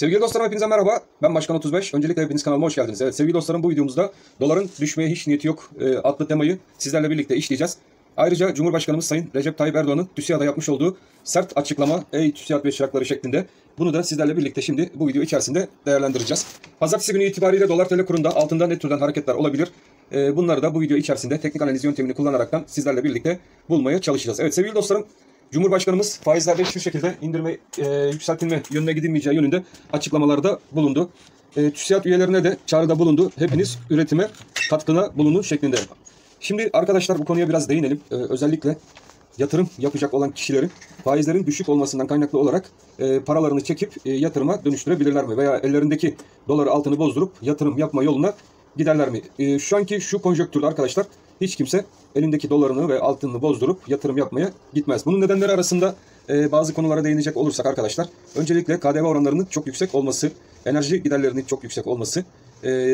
Sevgili dostlarım hepinize merhaba. Ben Başkan 35. Öncelikle hepiniz kanalıma hoş geldiniz. Evet sevgili dostlarım bu videomuzda doların düşmeye hiç niyeti yok adlı temayı sizlerle birlikte işleyeceğiz. Ayrıca Cumhurbaşkanımız Sayın Recep Tayyip Erdoğan'ın TÜSİAD'a yapmış olduğu sert açıklama ey TÜSİAD ve çırakları şeklinde bunu da sizlerle birlikte şimdi bu video içerisinde değerlendireceğiz. Pazartesi günü itibariyle dolar TL kurunda altında ne türden hareketler olabilir? Bunları da bu video içerisinde teknik analiz yöntemini kullanaraktan sizlerle birlikte bulmaya çalışacağız. Evet sevgili dostlarım, Cumhurbaşkanımız faizlerde hiçbir şekilde indirme, yükseltilme yönüne gidilmeyeceği yönünde açıklamalarda bulundu. TÜSİAD üyelerine de çağrıda bulundu. Hepiniz üretime katkına bulunun şeklinde. Şimdi arkadaşlar bu konuya biraz değinelim. Özellikle yatırım yapacak olan kişilerin faizlerin düşük olmasından kaynaklı olarak paralarını çekip yatırıma dönüştürebilirler mi? Veya ellerindeki doları altını bozdurup yatırım yapma yoluna giderler mi? Şu anki şu konjonktürde arkadaşlar hiç kimse elindeki dolarını ve altınını bozdurup yatırım yapmaya gitmez. Bunun nedenleri arasında bazı konulara değinecek olursak arkadaşlar, öncelikle KDV oranlarının çok yüksek olması, enerji giderlerinin çok yüksek olması,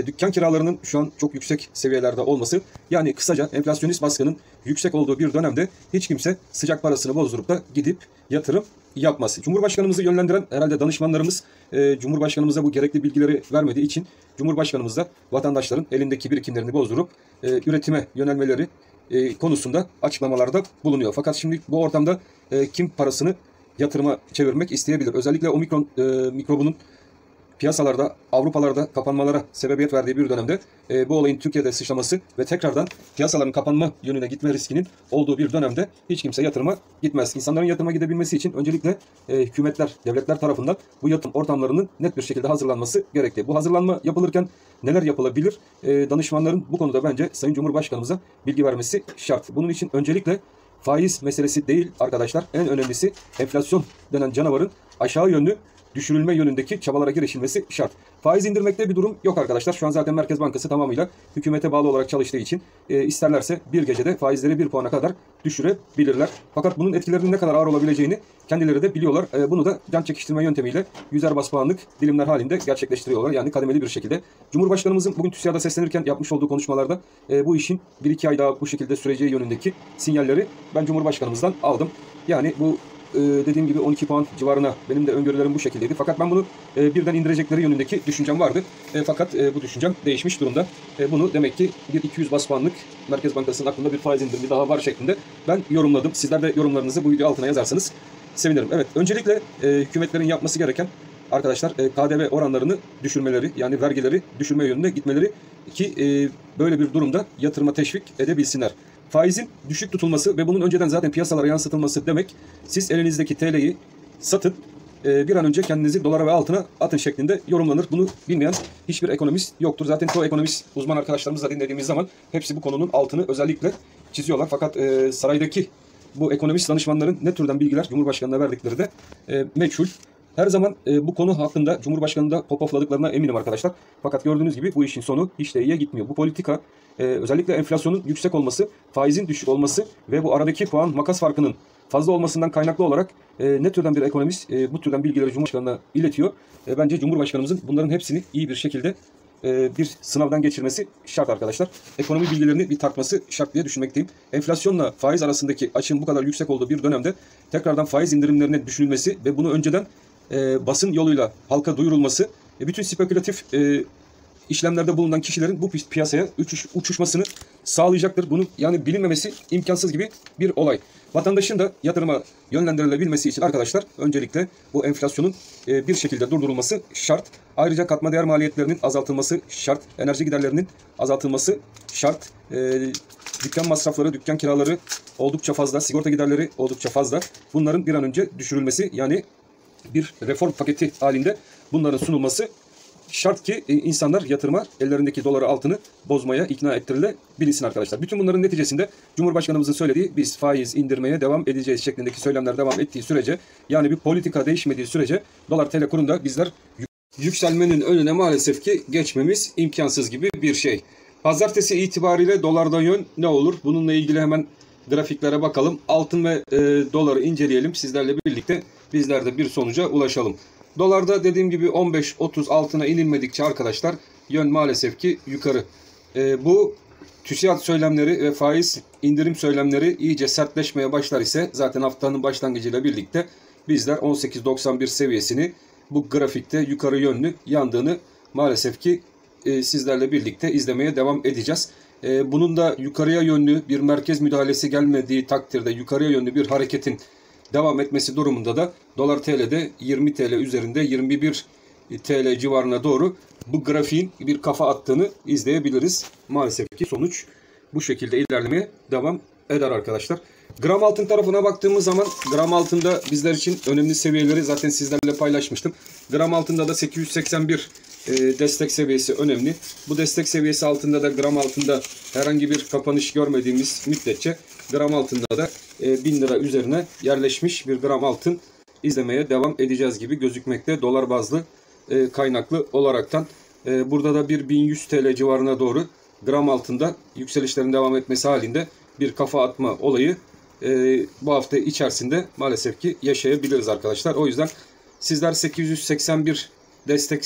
dükkan kiralarının şu an çok yüksek seviyelerde olması, yani kısaca enflasyonist baskının yüksek olduğu bir dönemde hiç kimse sıcak parasını bozdurup da gidip yatırım yapmaz. Cumhurbaşkanımızı yönlendiren herhalde danışmanlarımız Cumhurbaşkanımıza bu gerekli bilgileri vermediği için Cumhurbaşkanımız da vatandaşların elindeki birikimlerini bozdurup üretime yönelmeleri konusunda açıklamalarda bulunuyor. Fakat şimdi bu ortamda kim parasını yatırıma çevirmek isteyebilir? Özellikle omikron mikrobunun piyasalarda, Avrupalarda kapanmalara sebebiyet verdiği bir dönemde bu olayın Türkiye'de sıçraması ve tekrardan piyasaların kapanma yönüne gitme riskinin olduğu bir dönemde hiç kimse yatırıma gitmez. İnsanların yatırıma gidebilmesi için öncelikle hükümetler, devletler tarafından bu yatırım ortamlarının net bir şekilde hazırlanması gerekli. Bu hazırlanma yapılırken neler yapılabilir? Danışmanların bu konuda bence Sayın Cumhurbaşkanımıza bilgi vermesi şart. Bunun için öncelikle faiz meselesi değil arkadaşlar. En önemlisi enflasyon denen canavarın aşağı yönlü düşürülme yönündeki çabalara girişilmesi şart. Faiz indirmekte bir durum yok arkadaşlar. Şu an zaten Merkez Bankası tamamıyla hükümete bağlı olarak çalıştığı için isterlerse bir gecede faizleri 1 puana kadar düşürebilirler. Fakat bunun etkilerinin ne kadar ağır olabileceğini kendileri de biliyorlar. Bunu da can çekiştirme yöntemiyle 100'er bas puanlık dilimler halinde gerçekleştiriyorlar. Yani kademeli bir şekilde. Cumhurbaşkanımızın bugün TÜSİAD'a seslenirken yapmış olduğu konuşmalarda bu işin 1-2 ay daha bu şekilde süreceği yönündeki sinyalleri ben Cumhurbaşkanımızdan aldım. Yani bu dediğim gibi 12 puan civarına benim de öngörülerim bu şekildeydi. Fakat ben bunu birden indirecekleri yönündeki düşüncem vardı. Fakat bu düşüncem değişmiş durumda. Bunu demek ki bir 200 bas puanlık Merkez Bankası'nın aklında bir faiz indirimi daha var şeklinde ben yorumladım. Sizler de yorumlarınızı bu video altına yazarsanız sevinirim. Evet, öncelikle hükümetlerin yapması gereken arkadaşlar KDV oranlarını düşürmeleri, yani vergileri düşürme yönünde gitmeleri ki böyle bir durumda yatırıma teşvik edebilsinler. Faizin düşük tutulması ve bunun önceden zaten piyasalara yansıtılması demek, siz elinizdeki TL'yi satın bir an önce kendinizi dolara ve altına atın şeklinde yorumlanır. Bunu bilmeyen hiçbir ekonomist yoktur. Zaten çoğu ekonomist uzman arkadaşlarımızla dinlediğimiz zaman hepsi bu konunun altını özellikle çiziyorlar. Fakat saraydaki bu ekonomist danışmanların ne türden bilgiler Cumhurbaşkanı'na verdikleri de meçhul. Her zaman bu konu hakkında Cumhurbaşkanı'nı da popofladıklarına eminim arkadaşlar. Fakat gördüğünüz gibi bu işin sonu hiç de iyiye gitmiyor. Bu politika özellikle enflasyonun yüksek olması, faizin düşük olması ve bu aradaki puan makas farkının fazla olmasından kaynaklı olarak ne türden bir ekonomist bu türden bilgileri Cumhurbaşkanı'na iletiyor. Bence Cumhurbaşkanımızın bunların hepsini iyi bir şekilde bir sınavdan geçirmesi şart arkadaşlar. Ekonomi bilgilerini bir tartması şart diye düşünmekteyim. Enflasyonla faiz arasındaki açığın bu kadar yüksek olduğu bir dönemde tekrardan faiz indirimlerine düşünülmesi ve bunu önceden basın yoluyla halka duyurulması, bütün spekülatif işlemlerde bulunan kişilerin bu piyasaya uçuşmasını sağlayacaktır. Bunun yani bilinmemesi imkansız gibi bir olay. Vatandaşın da yatırıma yönlendirilebilmesi için arkadaşlar öncelikle bu enflasyonun bir şekilde durdurulması şart. Ayrıca katma değer maliyetlerinin azaltılması şart. Enerji giderlerinin azaltılması şart. Dükkan masrafları, dükkan kiraları oldukça fazla. Sigorta giderleri oldukça fazla. Bunların bir an önce düşürülmesi, yani bir reform paketi halinde bunların sunulması şart ki insanlar yatırıma ellerindeki doları altını bozmaya ikna ettirilebilsin arkadaşlar. Bütün bunların neticesinde Cumhurbaşkanımızın söylediği biz faiz indirmeye devam edeceğiz şeklindeki söylemler devam ettiği sürece, yani bir politika değişmediği sürece dolar TL kurunda bizler yükselmenin önüne maalesef ki geçmemiz imkansız gibi bir şey. Pazartesi itibariyle dolarda yön ne olur? Bununla ilgili hemen grafiklere bakalım. Altın ve doları inceleyelim. Sizlerle birlikte bizler de bir sonuca ulaşalım. Dolarda dediğim gibi 15-30 altına inilmedikçe arkadaşlar yön maalesef ki yukarı. Bu TÜSİAD söylemleri ve faiz indirim söylemleri iyice sertleşmeye başlar ise zaten haftanın başlangıcıyla birlikte bizler 18.91 seviyesini bu grafikte yukarı yönlü yandığını maalesef ki sizlerle birlikte izlemeye devam edeceğiz. Bunun da yukarıya yönlü bir merkez müdahalesi gelmediği takdirde yukarıya yönlü bir hareketin devam etmesi durumunda da dolar TL'de 20 TL üzerinde 21 TL civarına doğru bu grafiğin bir kafa attığını izleyebiliriz. Maalesef ki sonuç bu şekilde ilerlemeye devam eder arkadaşlar. Gram altın tarafına baktığımız zaman gram altında bizler için önemli seviyeleri zaten sizlerle paylaşmıştım. Gram altında da 881 destek seviyesi önemli. Bu destek seviyesi altında da gram altında herhangi bir kapanış görmediğimiz müddetçe gram altında da 1000 lira üzerine yerleşmiş bir gram altın izlemeye devam edeceğiz gibi gözükmekte dolar bazlı kaynaklı olaraktan. Burada da bir 1100 TL civarına doğru gram altında yükselişlerin devam etmesi halinde bir kafa atma olayı bu hafta içerisinde maalesef ki yaşayabiliriz arkadaşlar. O yüzden sizler 881 destek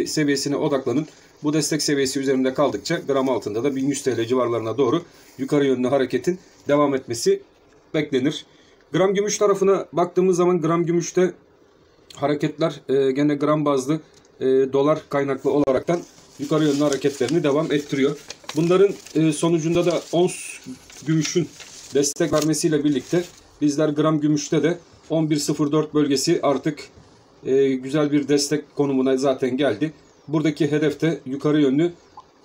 seviyesine odaklanın. Bu destek seviyesi üzerinde kaldıkça gram altında da 1100 TL civarlarına doğru yukarı yönlü hareketin devam etmesi beklenir. Gram gümüş tarafına baktığımız zaman gram gümüşte hareketler gene gram bazlı dolar kaynaklı olaraktan yukarı yönlü hareketlerini devam ettiriyor. Bunların sonucunda da ons gümüşün destek vermesiyle birlikte bizler gram gümüşte de 11.04 bölgesi artık güzel bir destek konumuna zaten geldi. Buradaki hedefte yukarı yönlü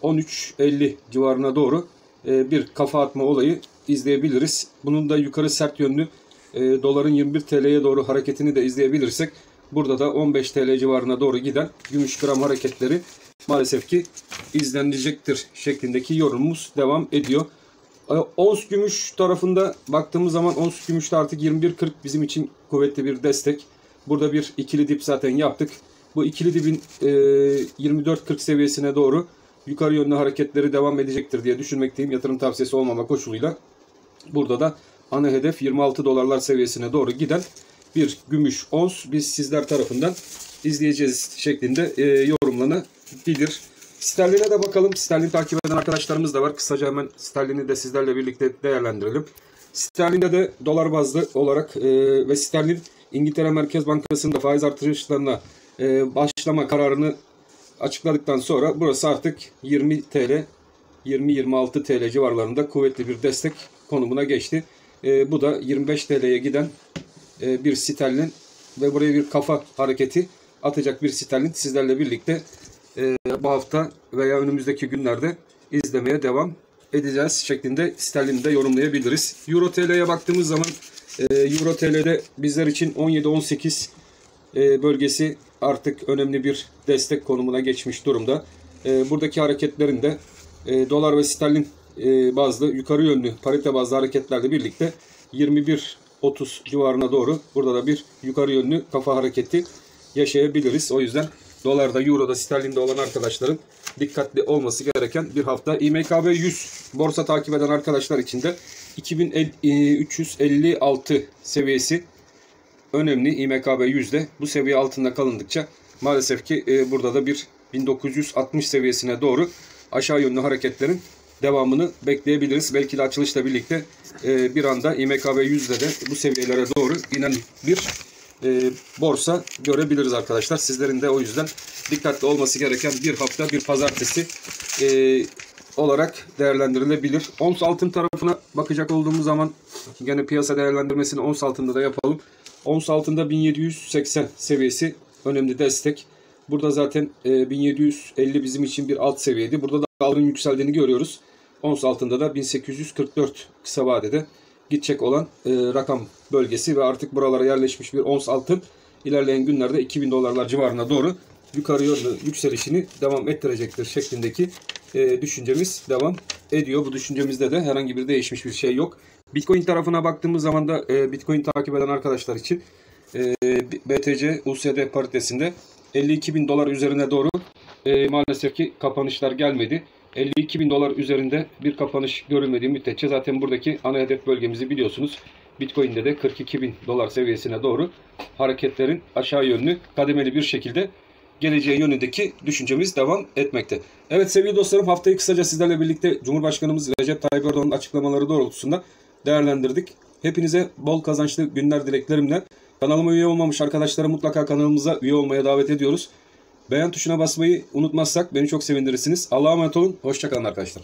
13.50 civarına doğru bir kafa atma olayı izleyebiliriz. Bunun da yukarı sert yönlü doların 21 TL'ye doğru hareketini de izleyebilirsek burada da 15 TL civarına doğru giden gümüş gram hareketleri maalesef ki izlenecektir şeklindeki yorumumuz devam ediyor. Ons gümüş tarafında baktığımız zaman ons gümüşte artık 21.40 bizim için kuvvetli bir destek. Burada bir ikili dip zaten yaptık. Bu ikili dibin 24.40 seviyesine doğru yukarı yönlü hareketleri devam edecektir diye düşünmekteyim. Yatırım tavsiyesi olmama koşuluyla. Burada da ana hedef 26 dolarlar seviyesine doğru giden bir gümüş ons biz sizler tarafından izleyeceğiz şeklinde yorumlanabilir. Sterline de bakalım. Sterlin takip eden arkadaşlarımız da var. Kısaca hemen sterlini de sizlerle birlikte değerlendirelim. Sterlinde de dolar bazlı olarak ve sterlin İngiltere Merkez Bankası'nda faiz artırışlarına başlama kararını açıkladıktan sonra burası artık 20 TL, 20-26 TL civarlarında kuvvetli bir destek konumuna geçti. Bu da 25 TL'ye giden bir sterlin ve buraya bir kafa hareketi atacak bir sterlin sizlerle birlikte bu hafta veya önümüzdeki günlerde izlemeye devam edeceğiz şeklinde sterlini de yorumlayabiliriz. Euro TL'ye baktığımız zaman Euro TL'de bizler için 17-18 bölgesi artık önemli bir destek konumuna geçmiş durumda. Buradaki hareketlerin de dolar ve sterlin bazlı yukarı yönlü parite bazlı hareketlerle birlikte 21.30 civarına doğru burada da bir yukarı yönlü kafa hareketi yaşayabiliriz. O yüzden dolarda, euroda, sterlinde olan arkadaşların dikkatli olması gereken bir hafta. İMKB 100 borsa takip eden arkadaşlar için de 2356 seviyesi önemli. İMKB 100'de bu seviye altında kalındıkça maalesef ki burada da bir 1960 seviyesine doğru aşağı yönlü hareketlerin devamını bekleyebiliriz. Belki de açılışla birlikte bir anda İMKB 100'de de bu seviyelere doğru inen bir borsa görebiliriz arkadaşlar. Sizlerin de o yüzden dikkatli olması gereken bir hafta, bir pazartesi olarak değerlendirilebilir. Ons altın tarafına bakacak olduğumuz zaman yine piyasa değerlendirmesini ons altında da yapalım. Ons altında 1780 seviyesi önemli destek. Burada zaten 1750 bizim için bir alt seviyeydi. Burada da doların yükseldiğini görüyoruz. Ons altında da 1844 kısa vadede gidecek olan rakam bölgesi ve artık buralara yerleşmiş bir ons altın ilerleyen günlerde 2000 dolarlar civarına doğru yukarı yönlü yükselişini devam ettirecektir şeklindeki düşüncemiz devam ediyor. Bu düşüncemizde de herhangi bir değişmiş bir şey yok. Bitcoin tarafına baktığımız zaman da Bitcoin takip eden arkadaşlar için BTC USD paritesinde 52.000 dolar üzerine doğru maalesef ki kapanışlar gelmedi. 52.000 dolar üzerinde bir kapanış görülmediği müddetçe zaten buradaki ana hedef bölgemizi biliyorsunuz. Bitcoin'de de 42.000 dolar seviyesine doğru hareketlerin aşağı yönlü kademeli bir şekilde geleceği yönündeki düşüncemiz devam etmekte. Evet sevgili dostlarım, haftayı kısaca sizlerle birlikte Cumhurbaşkanımız Recep Tayyip Erdoğan'ın açıklamaları doğrultusunda değerlendirdik. Hepinize bol kazançlı günler dileklerimle Kanalıma üye olmamış arkadaşlara mutlaka kanalımıza üye olmaya davet ediyoruz. Beğen tuşuna basmayı unutmazsak beni çok sevindirirsiniz. Allah'a emanet olun. Hoşça kalın arkadaşlar.